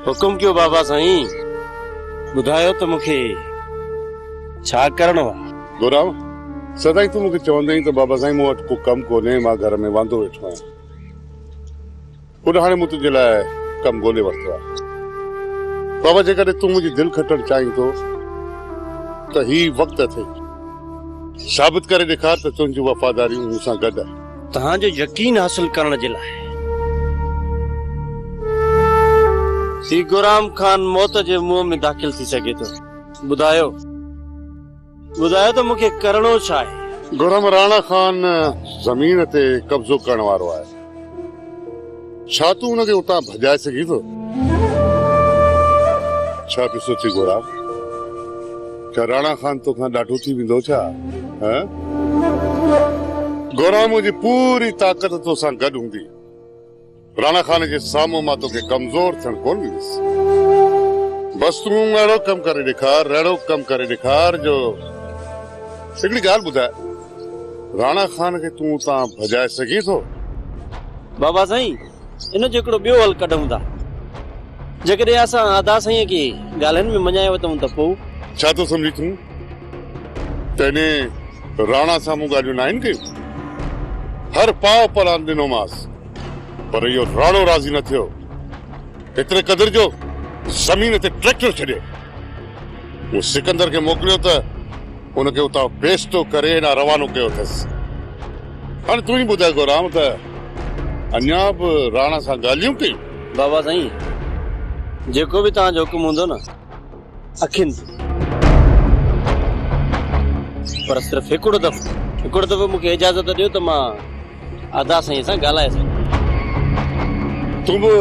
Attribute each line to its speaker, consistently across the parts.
Speaker 1: हुकुम क्यों बाबा साईं, बुधायो तो मुखे छा करणो आ।
Speaker 2: गोराम सदाई तू मुखे चवंदई तो बाबा साईं मूं वटि को कम कोन्हे, मां घर में वांदो वेठो आहियां। उन हाणे मूं तुंहिंजे लाइ कम ॻोल्हे वरितो आहे। बाबा जेकॾहिं तूं मुंहिंजी दिलि खटणु चाहीं थो त ही वक़्तु अथई, साबित करे ॾेखार त तुंहिंजी वफ़ादारी मूंसां गॾु आहे।
Speaker 1: तव्हांजो यकीन हासिल करण जे लाइ ही गुलाम खान मौत जे मुंहं में दाख़िल थी सघे थो। ॿुधायो ॿुधायो त मूंखे करणो छा आहे।
Speaker 2: गुलाम राणा खान ज़मीन ते कब्ज़ो करण वारो आहे। छा तूं हुनखे उतां भॼाए सघीं थो? छा पियो सोची गुलाम, क्या राणा खान तोखां ॾाढो थी वेंदो छा? गुलाम जी पूरी ताक़त तोसां गॾु हूंदी। राणा खान जे साम्हूं मां तोखे कमज़ोर थियण कोन ॾींदुसि। बस तूं अहिड़ो कम करे ॾेखार, अहिड़ो कम करे ॾेखार जो हिकिड़ी ॻाल्हि ॿुधाए, राणा खान खे तूं उतां भॼाए सघीं थो?
Speaker 1: बाबा साईं इन जो हिकिड़ो ॿियो हल कढूं था। जेकॾहिं असां आदा साईं खे ॻाल्हियुनि में मञाए वठूं त पोइ
Speaker 2: छा थो सम्झी तूं? तने राणा सां मूं ॻाल्हियूं न आहिनि कयूं? हर पाव पलान ॾिनोमांसि, पर इहो राणो राज़ी न थियो। एतिरे क़दुरु जो ज़मीन ते ट्रैक्टर छॾियो। मूं सिकंदर खे मोकिलियो त उनखे उतां बेस्तो करे न रवानो कयो अथसि। हाणे तूं ई ॿुधाए गोराम त अञा बि राणा सां ॻाल्हियूं कयूं?
Speaker 1: बाबा साईं जेको बि तव्हांजो हुकुम हूंदो न अखियुनि ते, पर सिर्फ़ु हिकिड़ो दफ़ो मूंखे इजाज़त ॾियो त मां आदा साईं सां ॻाल्हाए सघां।
Speaker 2: तूं बि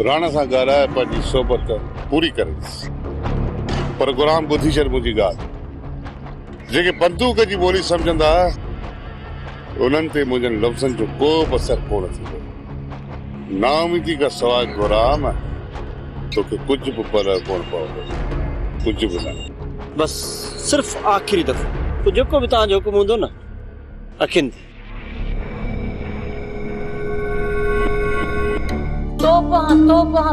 Speaker 2: राणा सां ॻाल्हाए पंहिंजी सोबत पूरी करे ॾिस। पर गुलाम ॿुधी छॾ मुंहिंजी ॻाल्हि, जेके बंदूक जी ॿोली सम्झंदा उन्हनि ते मुंहिंजनि लफ़्ज़नि जो को बि असरु कोन थींदो। नाउमीदी खां सवाइ गुलाम तोखे कुझु बि परवाह कोन पवंदो, कुझु बि न।
Speaker 1: बस सिर्फ़ु आख़िरी दफ़ो पोइ जेको बि तव्हांजो हुकुम हूंदो न अखियुनि ते।
Speaker 3: तोबा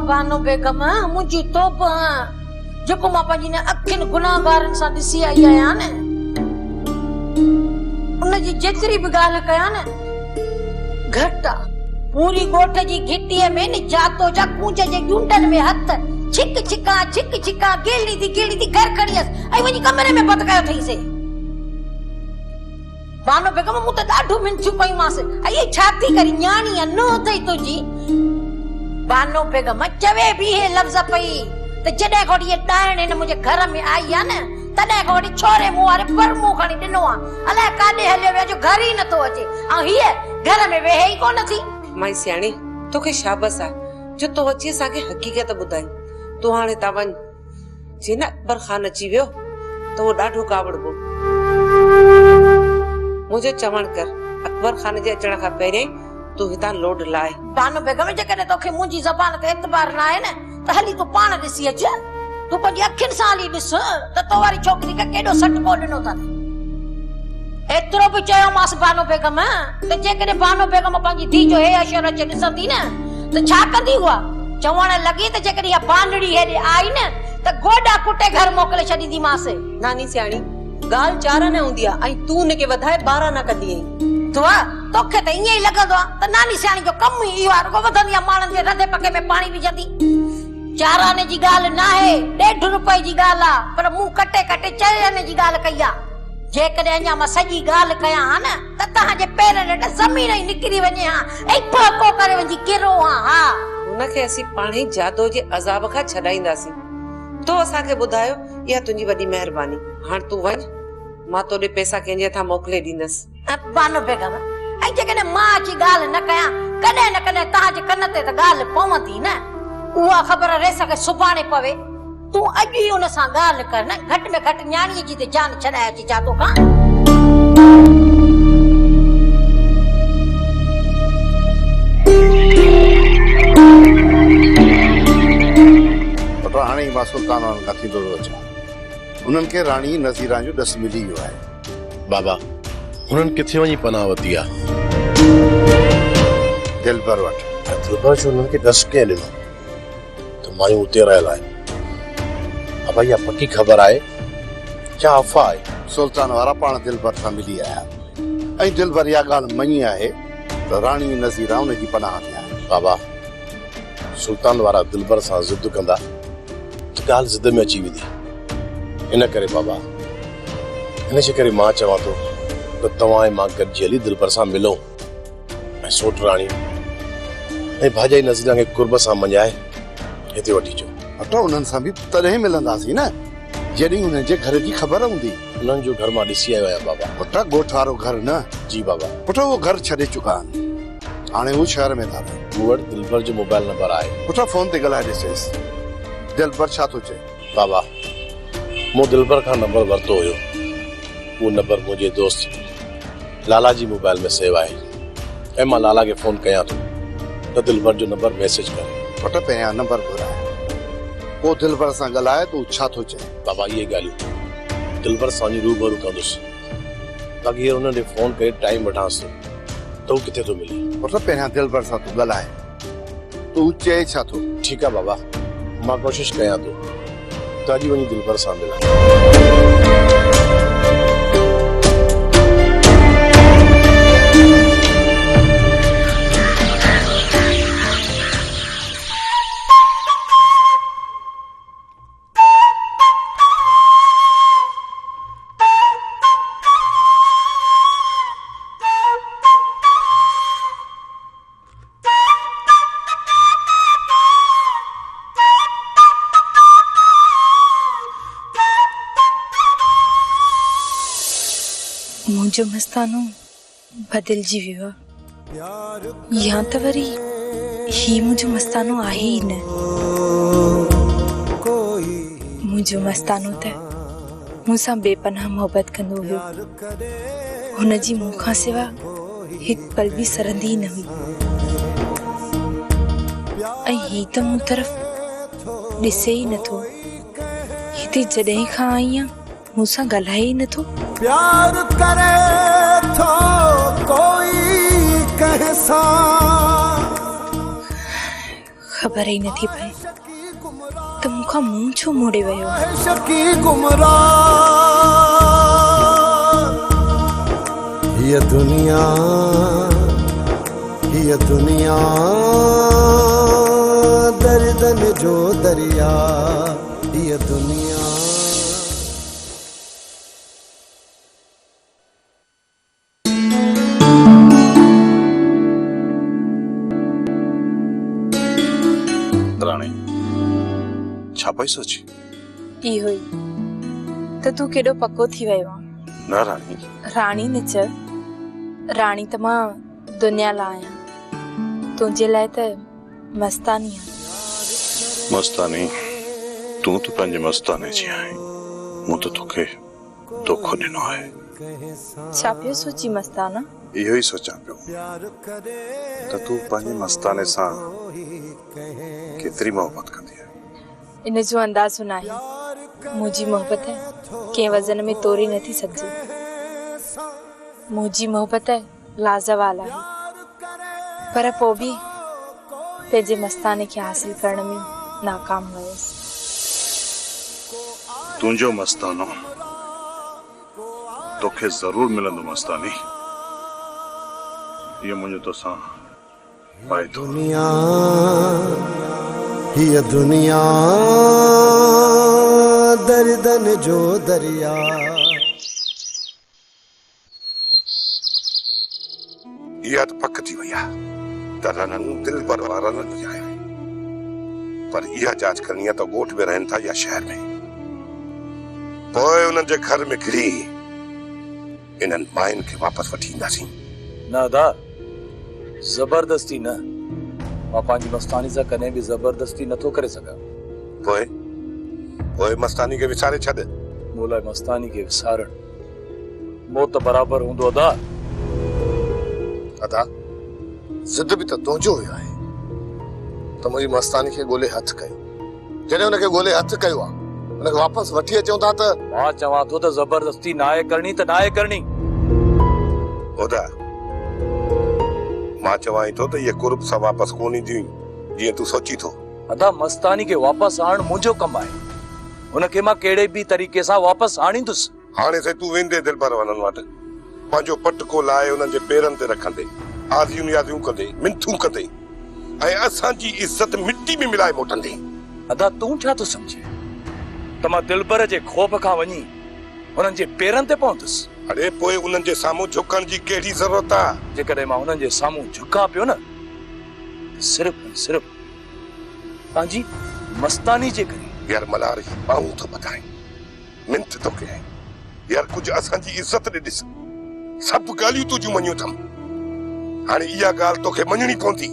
Speaker 3: बानो बेगम, मुंहिंजी तोबा जेको मां पंहिंजी न अखियुनि गुनाहगारनि सां ॾिसी आई आहियां न, उनजी जेतिरी बि ॻाल्हि कयां न घटि आहे। पूरी ॻोठ जी घिटीअ में न जातो जा कूंज जे ॾूंडनि में हथ छिक छिका गेली थी घर खणी अस ऐं वञी कमरे में बंदि कयो अथईं से। बानो बेगम मूं त ॾाढो मिंथियूं कयूंमांसि, ऐं छा थी करी न्याणी आहे नो अथई तुंहिंजी। बानो बेगम चवे बि हे लफ़्ज़ पई त जॾहिं खां इहे ॾाइण हिन मुंहिंजे घर में आई आहे न, तॾहिं खां वठी छोरे मूं वारे पर मूं खणी ॾिनो आहे, अलाए काॾे हलियो वियो जो घर ई नथो अचे, ऐं हीअ घर में वेहे ई कोन थी।
Speaker 4: माई सियाणी तोखे शाबस आहे जो तो अची असांखे हक़ीक़त ॿुधाई। तूं हाणे ता वञ, जे न अकबर खान अची वियो त उहो ॾाढो कावड़बो। मुंहिंजो चवण कर, अकबर खान जे अचण खां पहिरियों तूं हितां लोड लाए।
Speaker 3: बानो बेगम जेकॾहिं तोखे मुंहिंजी ज़बान ते एतबार न आहे न त हली तूं पाण ॾिसी अच। तूं पंहिंजी अखियुनि सां हली ॾिस त तो वारी छोकिरी खे केॾो सटको ॾिनो अथनि। एतिरो बि चयोमांसि बानो बेगम त जेकॾहिं बानो बेगम पंहिंजी धीउ जो हे अशर अचे ॾिसंदी न त छा कंदी हुआ? चवण लॻी त जेकॾहिं इहा बांडड़ी हेॾे आई न त गोॾा कुटे घर मोकिले छॾींदीमांसि।
Speaker 4: नानी सियाणी ॻाल्हि चार न हूंदी आहे ऐं तूं हुनखे वधाए 12 न कंदी आहीं।
Speaker 3: तोखे त ईअं ई लॻंदो आहे त नानी सियाणी जो कमु ई इहो आहे, रुॻो वधंदी आहे माण्हुनि जे रधे पके में पाणी विझंदी। 4 आने जी ॻाल्हि न आहे, 1.5 रुपए जी ॻाल्हि आहे, पर मूं कटे 4 आने जी ॻाल्हि कई आहे। जेकॾहिं अञा मां सॼी ॻाल्हि कयां हा न त तव्हांजे पेरनि हेठ ज़मीन ई निकिरी वञे हा ऐं पको करे वञी किरो हा।
Speaker 4: हुनखे असीं पाणे जादो जे अज़ाब खां छॾाईंदासीं। तो असांखे ॿुधायो, इहा तुंहिंजी वॾी महिरबानी। हाणे तूं वञ, मां तोॾे पैसा कंहिंजे हथां मोकिले ॾींदसि।
Speaker 3: बानो बेगम ऐं जेकॾहिं मां अची ॻाल्हि न कयां, कॾहिं न कॾहिं तव्हांजे कन ते त ॻाल्हि पवंदी न। उहा ख़बर रेस खे सुभाणे पवे। तूं अॼु ई हुन सां ॻाल्हि कर न, घटि में घटि न्याणीअ जी त जान छॾाए अची जातो खां।
Speaker 2: हाणे मां सुल्तान खां थींदो अचां, उन्हनि खे राणी नज़ीरा जो ॾस मिली वियो आहे।
Speaker 5: बाबा हुननि किथे वञी पनाह वरिती आहे?
Speaker 2: दिलबर वटि।
Speaker 5: दिलबर जो उन्हनि खे डस कंहिं ॾिनो त मायूं उते रहियल आहिनि। अब इहा पकी ख़बर आहे क्या अफ़वाह आहे?
Speaker 2: सुल्तान वारा पाण दिलबर सां मिली आया ऐं दिलबर इहा ॻाल्हि मञी आहे त राणी नज़ीरा उनजी पनाह में आहे।
Speaker 5: बाबा सुल्तान वारा दिलबर सां ज़िद कंदा त ॻाल्हि ज़िद में अची वेंदी। इन करे बाबा इन जे करे मां चवां थो त तव्हां ऐं मां गॾिजी हली दिलबर सां मिलो ऐं सोट राणी ऐं भाॼाई नज़ीरा खे कुर्ब सां मञाए हिते वठी अचो।
Speaker 2: अटो उन्हनि सां बि तॾहिं मिलंदासीं न जॾहिं उन्हनि जे घर जी ख़बर हूंदी।
Speaker 5: उन्हनि जो घर मां ॾिसी आयो आहियां बाबा।
Speaker 2: पुट ॻोठ वारो घर न।
Speaker 5: जी बाबा।
Speaker 2: पुट उहो घर छॾे चुका आहिनि, हाणे उहो शहर में था रहनि।
Speaker 5: मूं वटि दिलबर जो मोबाइल नंबर आहे।
Speaker 2: पुट फोन ते ॻाल्हाए ॾिसेसि दिलबर छा थो चए।
Speaker 5: बाबा मूं दिलबर खां नंबर वरितो हुयो, उहो नंबर मुंहिंजे दोस्त लाला जी मोबाइल में सेव आहे ऐं मां लाला खे फोन कयां थो त दिलबर जो नंबर मैसेज करे।
Speaker 2: पुट पहिरियां नंबर घुराए पोइ दिलबर सां ॻाल्हाए तूं छा थो चए।
Speaker 5: बाबा इहे ॻाल्हियूं दिलबर सां वञी रूबरू कंदुसि, बाक़ी हींअर हुन ॾे फोन करे टाइम वठांसि त हू किथे थो मिले।
Speaker 2: पुट पहिरियां दिलबर सां तूं ॻाल्हाए, तूं चए छा थो।
Speaker 5: ठीकु आहे बाबा, मां कोशिशि कयां थो त अॼु वञी दिलबर सां मिलां।
Speaker 6: मुंहिंजो मस्तानो बदिलजी वियो आहे या त वरी ही मुंहिंजो मस्तानो आहे ई न। मुंहिंजो मस्तानो त मूंसां बेपनाह मोहबत कंदो हुयो, हुनजी मूंखां सिवा हिकु पल बि सरंदी न हुई ऐं ही त मूं तरफ़ ॾिसे ई नथो। हिते जॾहिं खां आई आहियां मूंसां ॻाल्हाए ई नथो।
Speaker 7: प्यार करे थो कोई कैसा
Speaker 6: ख़बर ई नथी पए त मूंखां मुंहुं छो मोड़े वियो।
Speaker 7: शकी गुमराह ये दुनिया दर्दन जो दरिया ये दुनिया।
Speaker 5: राणी छा पई सोची?
Speaker 6: इहो ई त तूं केॾो पको थी वियो आहे।
Speaker 5: न राणी,
Speaker 6: राणी न चए, राणी त मां दुनिया लाइ आहियां, तुंहिंजे लाइ त मस्तानी आहे।
Speaker 5: मस्तानी तूं त पंहिंजे मस्ताने जी आहीं, मूं त तोखे धोखो ॾिनो आहे।
Speaker 6: छा पियो सोची मस्ताना?
Speaker 5: इहो ई सोचां पियो त तूं पंहिंजे मस्ताने सां केतिरी मोहबत कंदी आहे।
Speaker 6: इन जो अंदाज़ो न आहे। मुंहिंजी मोहबत कंहिं वज़न में तोरी नथी सघिजे। मुंहिंजी मोहबत लाजवाल आहे, पर पोइ बि पंहिंजे मस्ताने खे हासिल करण में नाकाम वयसि।
Speaker 5: तुंहिंजो मस्तानो तोखे ज़रूर मिलंदो मस्तानी, ये मुंहिंजो तोसां वाइदो।
Speaker 7: ये दुनिया दर्दन जो दरिया।
Speaker 5: इहा त पक थी वई आहे त रननि दिलबर वारा न ॿुधाया, पर इहा जांच करणी आहे त ॻोठ में रहनि था या शहर में। पोइ उन्हनि जे घर में घिरी इन्हनि मायुनि खे वापसि वठी ईंदासीं।
Speaker 8: न दा, ज़बरदस्ती न। मां पंहिंजी मस्तानी सां कॾहिं बि ज़बरदस्ती नथो करे सघां।
Speaker 5: पोइ मस्तानी खे विसारे छॾ।
Speaker 8: मूं लाइ मस्तानी खे विसारण मौत बराबरि हूंदो अदा।
Speaker 5: अदा ज़िद बि त तुंहिंजो हुयो आहे त मुंहिंजी मस्तानी खे ॻोल्हे हथु कयो। जॾहिं हुनखे ॻोल्हे हथु कयो आहे हुनखे वापसि वठी अचूं था त
Speaker 8: मां चवां थो त ज़बरदस्ती नाहे करणी त नाहे करणी।
Speaker 5: ओदा मां चवाई तो ये कुर्ब सा वापस कोन ईंदी जीअं तू सोची थो।
Speaker 8: अदा मस्तानी के वापस आण मुंहिंजो कम आहे। उनखे मां कहिड़े बि तरीक़े सां वापस आणींदुसि।
Speaker 5: हाणे से तू वेंदे दिलबर वनन वटि पंहिंजो पटको लाए उन्हनि जे पेरनि ते रखंदे आदियूं यादियूं कंदे मिंथूं कंदे ऐं असांजी इज्जत मिट्टी में मिलाए मोटंदे।
Speaker 8: अदा तूं छा थो सम्झे त मां दिलबर जे खौफ़ खां वञी उन्हनि जे पेरनि ते पहुंदुसि?
Speaker 5: अरे पोइ उन्हनि जे साम्हूं झुकण जी कहिड़ी ज़रूरत आहे?
Speaker 8: जेकॾहिं मां हुननि जे साम्हूं झुकां पियो न सिर्फ़ ऐं सिर्फ़ तव्हांजी मस्तानी जे करे।
Speaker 5: यार मलार बाहूं थो ॿधाए मिंथ थो कयां यार कुझु असांजी इज्जत ॾे ॾिस सभु ॻाल्हियूं तुंहिंजूं मञियूं अथमि हाणे इहा ॻाल्हि तोखे मञणी पवंदी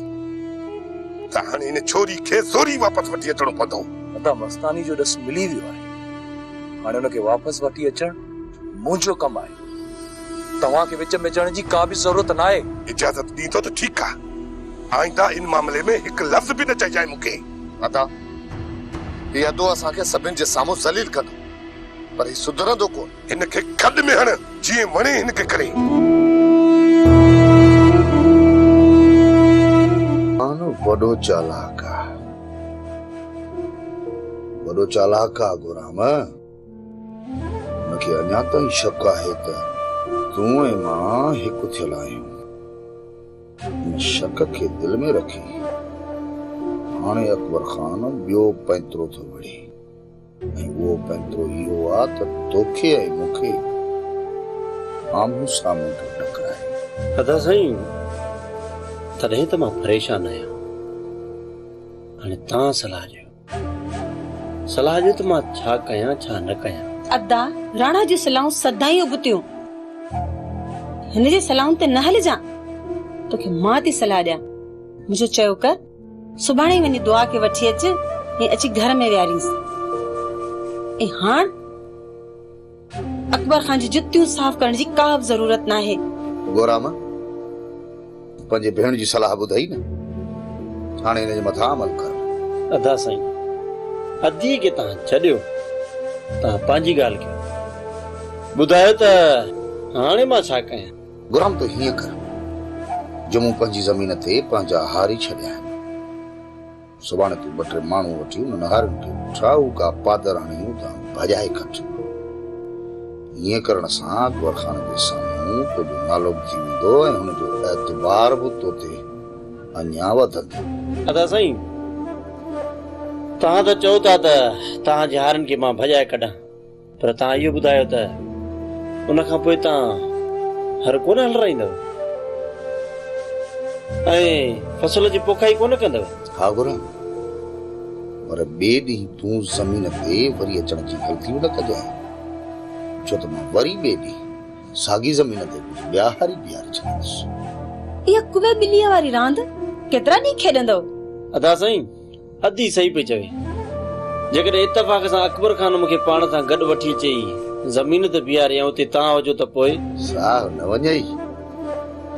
Speaker 5: त हाणे इन छोरी खे ज़ोरी वापसि वठी अचणो पवंदो।
Speaker 8: अदा मस्तानी जो ॾस मिली वियो आहे। हाणे हुनखे वापसि वठी अचणु मुंहिंजो कमु आहे। तव्हांखे विच में अचण जी का बि ज़रूरत न आहे।
Speaker 5: इजाज़त ॾींदो त ठीकु आहे आइंदा इन मामले में हिकु लफ़्ज़ बि न चइजाए मूंखे।
Speaker 9: अदा इहा दो असांखे सभिनि जे साम्हूं ज़लील कंदो पर ही सुधरंदो कोन।
Speaker 5: हिनखे खॾ में हण जीअं वणे हिनखे करे।
Speaker 9: वॾो चालाक आहे वॾो चालाक आहे गुराम। मूंखे अञा ताईं शक आहे त तूं ऐं मां हिकु थियल आहियूं। इन शक खे दिल में रखी हाणे अकबर खान ॿियो पैंतरो थो विढ़े ऐं उहो पैंतरो इहो आहे त तोखे ऐं मूंखे आम्हूं साम्हूं थो टकराए।
Speaker 1: अदा साईं तॾहिं त मां परेशान आहियां। हाणे तव्हां सलाह ॾियो त मां छा कयां छा न कयां।
Speaker 10: अदा राणा जी सलाहूं सदाई उबतियूं हिन जी सलाहुनि ते न हलिजां। तोखे मां थी सलाह ॾियां मुंहिंजो चयो कर सुभाणे वञी दुआ खे वठी अच ऐं अची घर में विहारींसि। ऐं हाण अकबर खान जी जुतियूं साफ़ करण जी का बि ज़रूरत न आहे।
Speaker 9: गोराम पंहिंजे भेण जी सलाह ॿुधाई न हाणे हिन जे मथां अमल कर।
Speaker 1: अदा साईं अदी के तव्हां छॾियो तव्हां पंहिंजी ॻाल्हि कयो ॿुधायो त हाणे मां छा कयां।
Speaker 9: गुराम तो हीअं कर जो मूं पंहिंजी ज़मीन ते पंहिंजा हारी छॾिया आहिनि। सुभाणे तूं ॿ टे माण्हू वठी उन्हनि हारियुनि खे ठाहूका पादर हणियूं त भॼाए खट। ईअं करण सां अकबर खान जे साम्हूं तुंहिंजो नालो बि थी वेंदो ऐं हुनजो एतबार बि तो ते अञा वधंदो।
Speaker 1: अदा साईं तव्हां त चओ था त तव्हांजे हारनि खे मां भॼाए कढां पर तव्हां इहो ॿुधायो त उन खां पोइ तव्हां हर कोन हलराईंदव ऐं फसल जी पोखाई कोन कंदव।
Speaker 9: हा गुराम पर ॿिए ॾींहुं तूं ज़मीन ते वरी अचण जी ग़लतियूं न कजांइ छो त मां वरी ॿिए ॾींहुं साॻी ज़मीन ते ॿिया हारी बीहारे छॾींदुसि।
Speaker 10: इहा कुवे ॿिलीअ वारी रांदि केतिरा ॾींहं खेॾंदव?
Speaker 1: अदा साईं अदी सही पई चवे। जेकॾहिं इत्तफ़ाक़ सां अकबर खान मूंखे पाण सां गॾु वठी अचे ज़मीन ते बीहारे उते तव्हां हुजो त पोइ
Speaker 9: साह न वञई।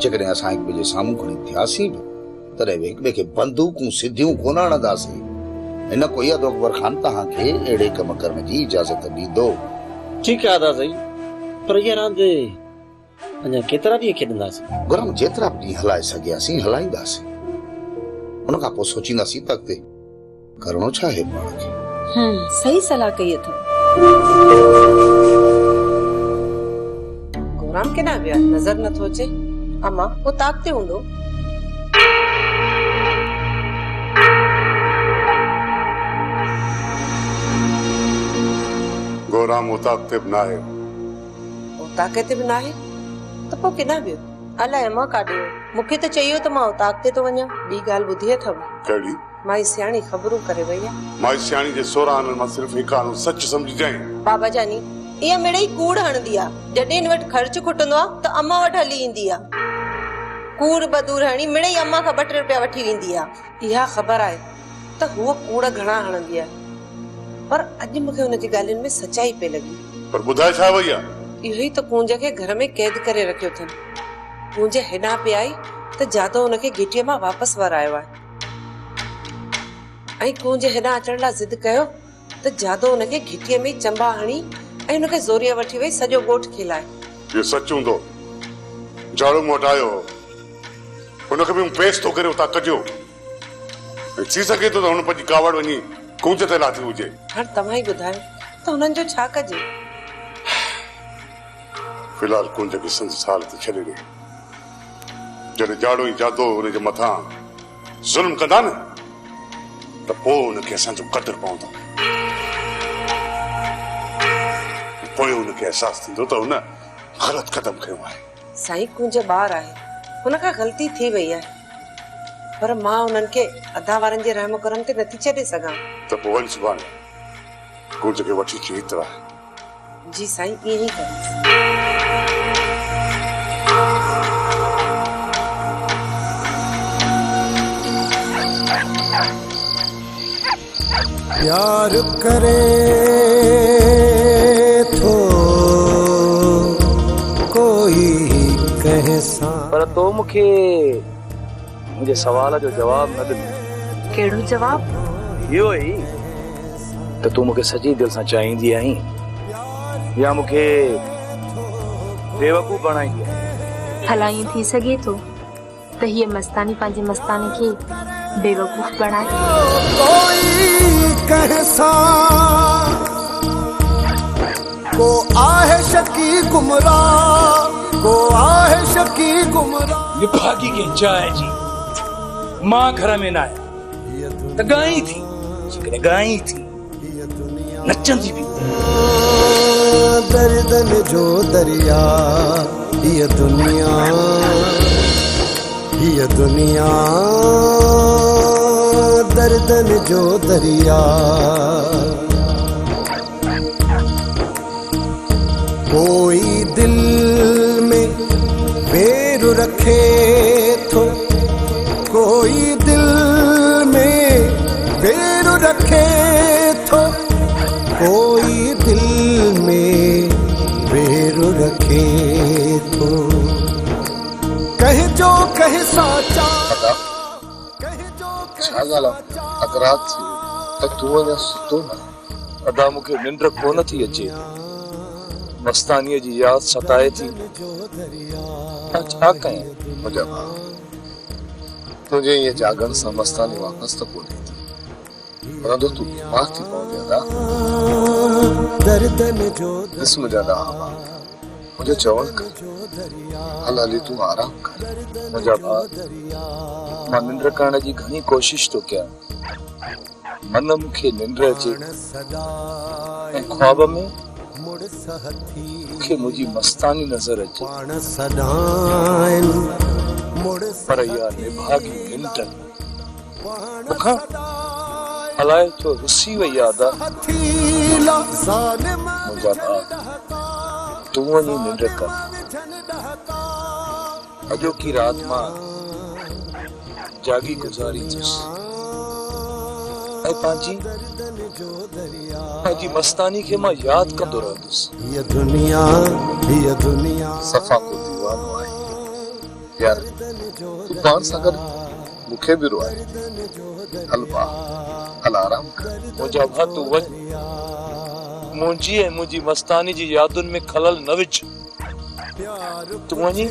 Speaker 9: जेकॾहिं असां हिक ॿिए जे साम्हूं खणी थियासीं बि तॾहिं बि हिक ॿिए खे बंदूकूं सिधियूं कोन हणंदासीं। हिन कोई अदो अकबर खान तव्हांखे अहिड़े कम करण जी इजाज़त ॾींदो।
Speaker 1: ठीकु आहे अदा साईं पर इहा रांदि अञा केतिरा ॾींहं खेॾंदासीं?
Speaker 9: गुराम जेतिरा बि ॾींहं हलाए सघियासीं हलाईंदासीं उन खां पोइ सोचींदासीं त अॻिते करणो छा आहे पाण खे।
Speaker 10: सही सलाह कई अथव।
Speaker 4: गोराम केॾां विया नज़र नथो अचे। अम्मा वो ताकते हूंदो।
Speaker 2: गोराम उताकते बि न आहे।
Speaker 4: ताकते बि न आहे त पोइ केॾां वियो? अलाए अम्मा काॾे वियो? मूंखे त चयो त मां ताकते तो वञा। ॿी ॻाल्हि ॿुधी अथव?
Speaker 2: कहिड़ी?
Speaker 4: माई सियाणी ख़बरूं करे वई आहे।
Speaker 2: माई सियाणी जे सोराहनि मां सिर्फ़ हिकु आनो सच सम्झी जाए।
Speaker 4: बाबा जानी इहा मिड़ई कूड़ हणंदी आहे। जॾहिं हिन वटि ख़र्च खुटंदो आहे त अम्मा वटि हली ईंदी आहे। कूड़ बदूर हणी मिड़ई अम्मा खां 2 रुपया वठी वेंदी आहे। इहा ख़बर आहे त हूअ कूड़ घणा हणंदी आहे पर अॼु मूंखे हुनजी ॻाल्हियुनि में सच्चाई पे लॻी।
Speaker 2: पर ॿुधाए छा वई आहे?
Speaker 4: इहो ई त कूंज खे घर में कैद करे रखियो अथनि। कूंज हेॾां पे आई त जादो हुनखे घिटीअ मां वापसि वरायो आहे ऐं कूंज हेॾां अचण लाइ ज़िद कयो त जादो हुनखे घिटीअ में चंबा हणी ऐं हुनखे ज़ोरीअ वठी वई सॼो ॻोठ खिलाए।
Speaker 2: इहो सच हूंदो? झाड़ू मोटायो उनखे बि पेश थो करे उतां कजो। थी सघे थो त हुन पंहिंजी कावड़ वञी कूंज ते लाथी हुजे।
Speaker 4: हाणे तव्हां ई ॿुधायो त हुननि जो छा कजे?
Speaker 2: फिलहाल कुंज खे संस साल ते छॾे ॾे। जॾहिं जाड़ो ई जादो हुनजे मथां ज़ुल्म कंदा न त पोइ हुनखे असांजो क़दुरु पवंदो। पोइ हुनखे अहसासु थींदो त हुन ग़लति क़दम खयो आहे।
Speaker 4: साईं कुंज ॿार आहे, हुन खां ग़लती थी वई आहे, पर मां हुननि खे अदा वारनि जे रहम करम ते नथी छॾे सघां।
Speaker 2: त पोइ वञ सुभाणे कुंज खे वठी अची हिते रह।
Speaker 4: जी साईं, ईअं ई कयो।
Speaker 7: प्यार करे तो कोई कहे सा।
Speaker 8: पर तो मूंखे मुंहिंजे सवाल जो जवाब न ॾिनो।
Speaker 6: कहिड़ो जवाब?
Speaker 8: इहो ई त तूं मूंखे सॼी दिलि सां चाहींदी आहीं या मूंखे बेवकूफ़ बणाईंदी आहीं?
Speaker 6: भला ईअं थी सघे थो त हीअ मस्तानी पंहिंजे मस्तानी खे बेवकूफ़ बणाए।
Speaker 7: कोई कहसा को आहे शकी गुमराह, को आहे शकी गुमराह।
Speaker 8: विभागी के चाहे जी मां घर में ना आया त गाई थी, जेकॾहिं गाई थी नचंदी भी।
Speaker 7: दर्दन जो दरिया ये दुनिया, ये दुनिया दर्दन जो दरिया। कोई दिल में बेर रखे तो, कोई दिल में बेर रखे तो, कोई दिल में बेर रखे तो, कह जो कह साचा।
Speaker 8: छा ॻाल्हि अगर रात थी त तूं अञा सुतो न? अदा मूंखे निंड कोन थी अचे, मस्तानीअ जी यादि सताए थी। मां छा कयां? मुंहिंजा भाउ, तुंहिंजे ईअं जागण सां मस्तानी वापसि त कोन्हे थी, पर तूं बीमार थी पवंदी अदा। ॾिस मुंहिंजा ॾाह भाउ, मुंहिंजो चवणु कर, हल हली तूं आराम कर। मुंहिंजा भाउ, मां निंड करण जी घणी कोशिश तो कयां, मन मूंखे निंड अचे ऐं ख्वाब में मूंखे मुंहिंजी मस्तानी नज़र अचे, पर इहा निभागी निंड मूंखां अलाए छो रुसी वई आहे। मुंहिंजा भाउ, तूं वञी निंड कर। अॼोकी राति मां जागी गुज़ारी थुसि ऐं पंहिंजी मस्तानी खे मां यादि कंदो रहंदुसि।
Speaker 7: ये दुनिया, ये दुनिया
Speaker 8: सफ़ा को दीवानो आहे यार, तूं पाण सां गॾु मूंखे बि रुआए। हल भाउ, हल आराम कर। मुंहिंजा भाउ, तूं वञ, मुंहिंजी ऐं मुंहिंजी मस्तानी जी यादुनि में खलल न विझ। तूं वञी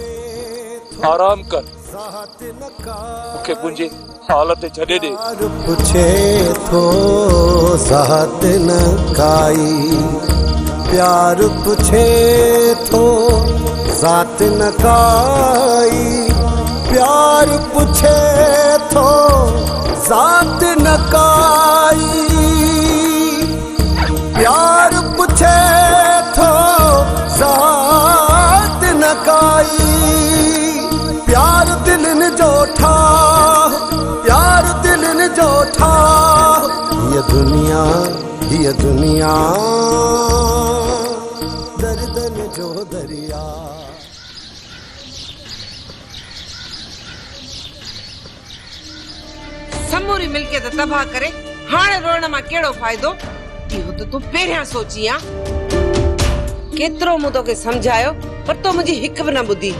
Speaker 8: आराम कर, मूंखे मुंहिंजे हालत छॾे ॾे।
Speaker 7: पूछे तो ज़ात न काई, प्यार पूछे तो ज़ात न काई, प्यार पूछे तो ज़ात न काई, प्यार पूछे तो ज़ात न काई। प्यार दिलन जो ठा, प्यार दिलन जो ठा। ये दुनिया, ये दुनिया दर्दन जो दरिया।
Speaker 4: समूरी मिलके त तबाह करे, हाणे रोइण मां कहिड़ो फ़ाइदो? इहो त तूं पहिरियां सोची आ। केतिरो मूं तोखे सम्झायो, पर तो मुंहिंजी हिकु बि न ॿुधी।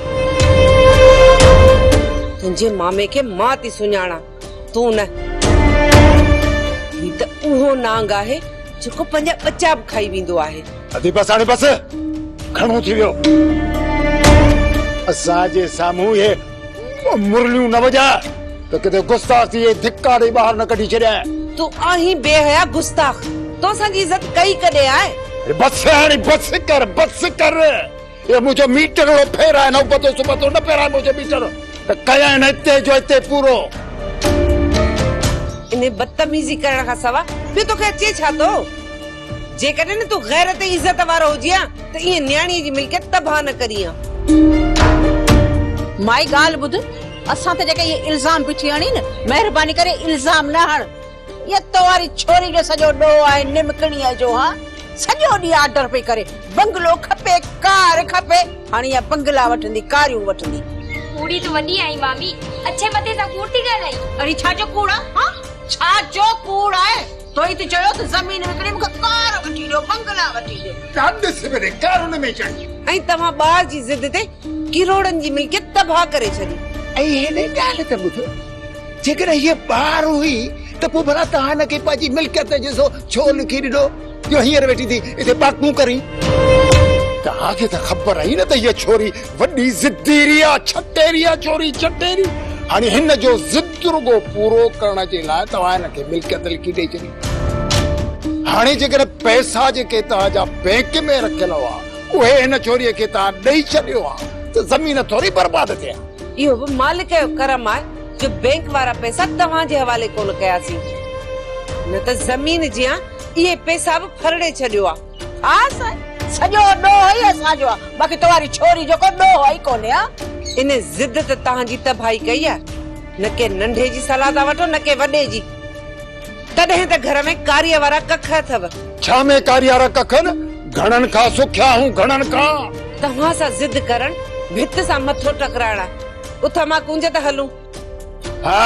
Speaker 4: तुंहिंजे मामे खे मां थी सुञाणा, तूं न। ही त उहो नांग आहे जेको पंहिंजा बच्चा बि खाई वेंदो आहे।
Speaker 11: अधी बस हाणे बस, घणो थी वियो। असांजे साम्हूं हे
Speaker 9: मुरलियूं न वजा तो किते गुस्ताख थी धिक्का दे बाहर न कढी छड़या।
Speaker 4: तू आही बेहया गुस्ताख तो असांजी इज्जत कई कदे आए।
Speaker 9: बस हाणे बस कर ये मुझे मीटर रो फेरा न पतो सुबतो न फेरा मुझे मीटर त कया न इते जो इते पूरो।
Speaker 4: इने बदतमीजी करण खां सवा ॿियो तोखे अचे छा थो? जेकॾहिं न तूं गैरत इज्जत वारो हुजिया त ईअं न्याणीअ जी मिल्कियत तबाह न करीं।
Speaker 3: माई ॻाल्हि ॿुध, असां ते जेके ये इल्जाम पिठी हणी न, महिरबानी करे इल्जाम न हण। ये तो वारी छोरी जो सॼो ॾोह आहे निमकणीअ जो। हा सॼो ॾींहुं ऑर्डर पई करे, बंगलो खपे, कार खपे। हाणे इहा बंगला वठंदी, कारियूं वठंदी।
Speaker 11: कूड़ी तो वॾी आई मामी, अच्छे मथे सां कूड़ थी ॻाल्हाई।
Speaker 3: अरे छा जो कूड़ आहे? हा छा जो कूड़ आहे? तो ई त चयो त ज़मीन विकिणी मूंखे कार वठी ॾियो, बंगला वठी ॾियो।
Speaker 9: ॾिस मेरे कार हुन में चढ़ी
Speaker 4: ऐं तव्हां ॿार जी ज़िद ते किरोड़नि जी मिल्कियत तबाह करे छॾी।
Speaker 12: ऐं हिन ॻाल्हि त ॿुधो, जेकॾहिं हीअ ॿार हुई त पोइ भला तव्हां हिनखे पंहिंजी मिल्कियत ॾिसो छो लिखी ॾिनो जो हींअर वेठी थी हिते बाकूं करी।
Speaker 9: तव्हांखे त ख़बर आहे न त हीअ छोरी वॾी ज़िद्दीरी आहे, छटेरी आहे छोरी, छटेरी। हाणे हिन जो ज़िद रुगो पूरो करण जे लाइ तव्हां हिनखे मिल्कियत लिखी ॾेई छॾी। हाणे जेकॾहिं पैसा जेके तव्हांजा बैंक में रखियल हुआ उहे हिन छोरीअ खे तव्हां ॾेई छॾियो आहे त ज़मीन थोरी बर्बाद थिया।
Speaker 4: इहो बि मालिक जो करम आहे जो बैंक वारा पैसा तव्हांजे हवाले कोन कयासीं, न त ज़मीन जियां इहे पैसा बि फरड़े छॾियो आहे।
Speaker 3: हा सॼो ॾोह ई असांजो आहे, बाक़ी तव्हारी छोरी जो को ॾोह ई कोन्हे। हा
Speaker 4: इन ज़िद त तव्हांजी तबाही कई आहे, न के नंढे जी सलाह था वठो न के वॾे जी। तॾहिं त घर में कारीअ वारा कख अथव।
Speaker 9: छा में कारीअ वारा कख न? घणनि खां सुखिया हूं, घणनि खां।
Speaker 4: तव्हां सां ज़िद करण भित सां मथो टकराइण आहे। उथ मां कुंज त हलूं।
Speaker 9: हा